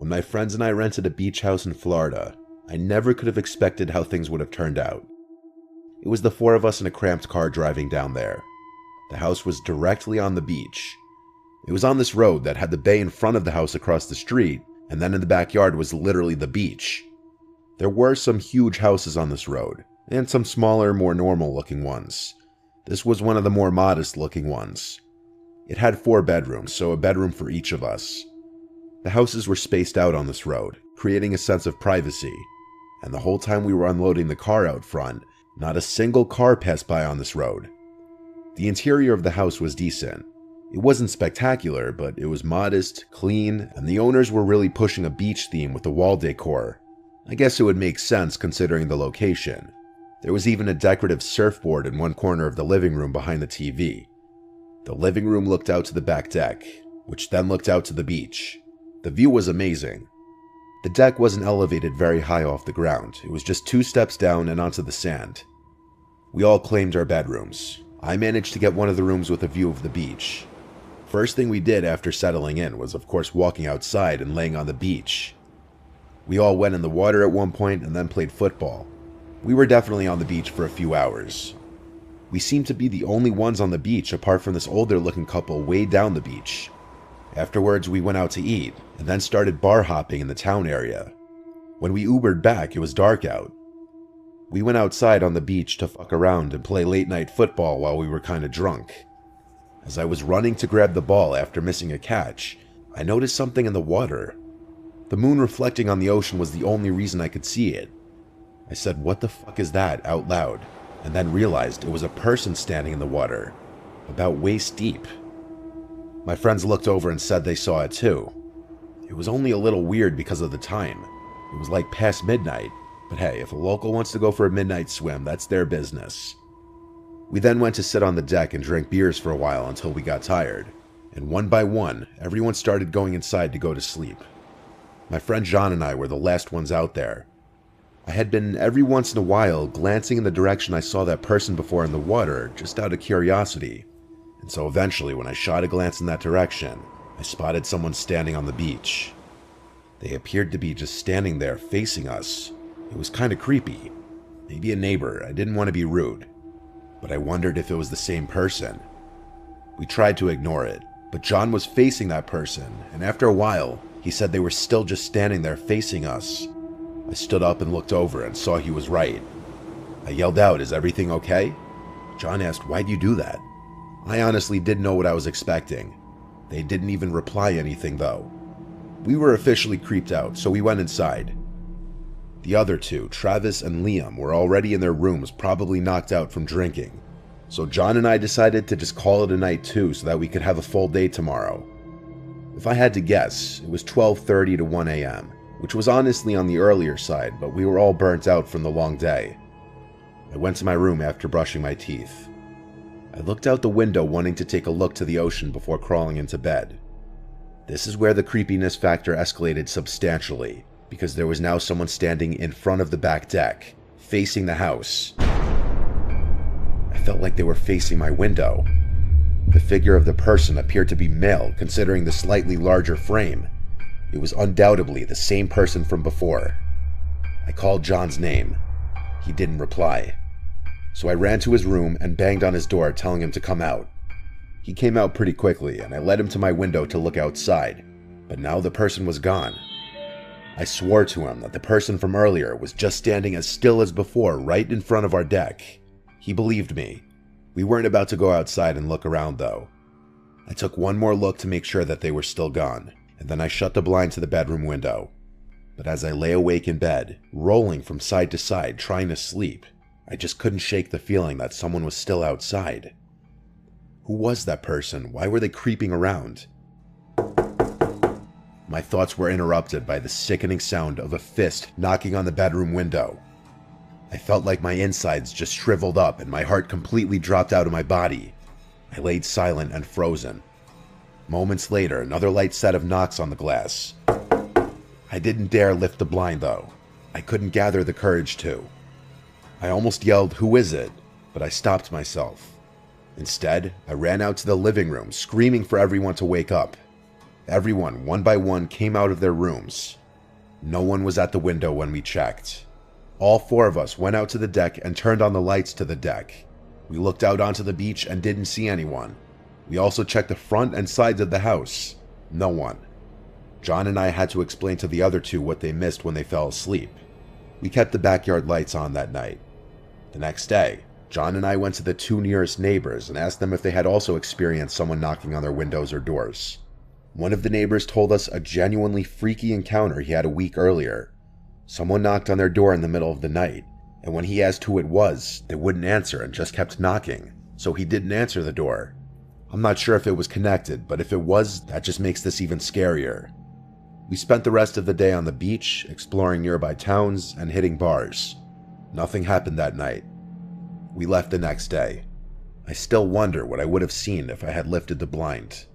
When my friends and I rented a beach house in Florida, I never could have expected how things would have turned out. It was the four of us in a cramped car driving down there. The house was directly on the beach. It was on this road that had the bay in front of the house across the street, and then in the backyard was literally the beach. There were some huge houses on this road, and some smaller, more normal looking ones. This was one of the more modest looking ones. It had 4 bedrooms, so a bedroom for each of us. The houses were spaced out on this road, creating a sense of privacy, and the whole time we were unloading the car out front, not a single car passed by on this road. The interior of the house was decent. It wasn't spectacular, but it was modest, clean, and the owners were really pushing a beach theme with the wall decor. I guess it would make sense considering the location. There was even a decorative surfboard in one corner of the living room behind the TV. The living room looked out to the back deck, which then looked out to the beach. The view was amazing. The deck wasn't elevated very high off the ground. It was just 2 steps down and onto the sand. We all claimed our bedrooms. I managed to get one of the rooms with a view of the beach. First thing we did after settling in was, of course, walking outside and laying on the beach. We all went in the water at one point and then played football. We were definitely on the beach for a few hours. We seemed to be the only ones on the beach apart from this older looking couple way down the beach. Afterwards, we went out to eat and then started bar hopping in the town area. When we Ubered back, it was dark out. We went outside on the beach to fuck around and play late night football while we were kinda drunk. As I was running to grab the ball after missing a catch, I noticed something in the water. The moon reflecting on the ocean was the only reason I could see it. I said, "What the fuck is that?" out loud, and then realized it was a person standing in the water, about waist deep. My friends looked over and said they saw it too. It was only a little weird because of the time. It was like past midnight, but hey, if a local wants to go for a midnight swim, that's their business. We then went to sit on the deck and drink beers for a while until we got tired, and one by one, everyone started going inside to go to sleep. My friend John and I were the last ones out there. I had been every once in a while glancing in the direction I saw that person before in the water, just out of curiosity. And so eventually, when I shot a glance in that direction, I spotted someone standing on the beach. They appeared to be just standing there facing us. It was kind of creepy. Maybe a neighbor. I didn't want to be rude. But I wondered if it was the same person. We tried to ignore it, but John was facing that person, and after a while, he said they were still just standing there facing us. I stood up and looked over and saw he was right. I yelled out, "Is everything okay?" John asked, "Why'd you do that?" I honestly didn't know what I was expecting. They didn't even reply anything though. We were officially creeped out, so we went inside. The other two, Travis and Liam, were already in their rooms, probably knocked out from drinking. So John and I decided to just call it a night too so that we could have a full day tomorrow. If I had to guess, it was 12:30 to 1 a.m., which was honestly on the earlier side, but we were all burnt out from the long day. I went to my room after brushing my teeth. I looked out the window wanting to take a look to the ocean before crawling into bed. This is where the creepiness factor escalated substantially, because there was now someone standing in front of the back deck, facing the house. I felt like they were facing my window. The figure of the person appeared to be male, considering the slightly larger frame. It was undoubtedly the same person from before. I called John's name. He didn't reply. So I ran to his room and banged on his door, telling him to come out. He came out pretty quickly, and I led him to my window to look outside, but now the person was gone. I swore to him that the person from earlier was just standing as still as before right in front of our deck. He believed me. We weren't about to go outside and look around though. I took one more look to make sure that they were still gone, and then I shut the blind to the bedroom window. But as I lay awake in bed, rolling from side to side trying to sleep, I just couldn't shake the feeling that someone was still outside. Who was that person? Why were they creeping around? My thoughts were interrupted by the sickening sound of a fist knocking on the bedroom window. I felt like my insides just shriveled up and my heart completely dropped out of my body. I laid silent and frozen. Moments later, another light set of knocks on the glass. I didn't dare lift the blind though. I couldn't gather the courage to. I almost yelled, "Who is it?" but I stopped myself. Instead, I ran out to the living room, screaming for everyone to wake up. Everyone, one by one, came out of their rooms. No one was at the window when we checked. All four of us went out to the deck and turned on the lights to the deck. We looked out onto the beach and didn't see anyone. We also checked the front and sides of the house. No one. John and I had to explain to the other two what they missed when they fell asleep. We kept the backyard lights on that night. The next day, John and I went to the two nearest neighbors and asked them if they had also experienced someone knocking on their windows or doors. One of the neighbors told us a genuinely freaky encounter he had a week earlier. Someone knocked on their door in the middle of the night, and when he asked who it was, they wouldn't answer and just kept knocking, so he didn't answer the door. I'm not sure if it was connected, but if it was, that just makes this even scarier. We spent the rest of the day on the beach, exploring nearby towns and hitting bars. Nothing happened that night. We left the next day. I still wonder what I would have seen if I had lifted the blind.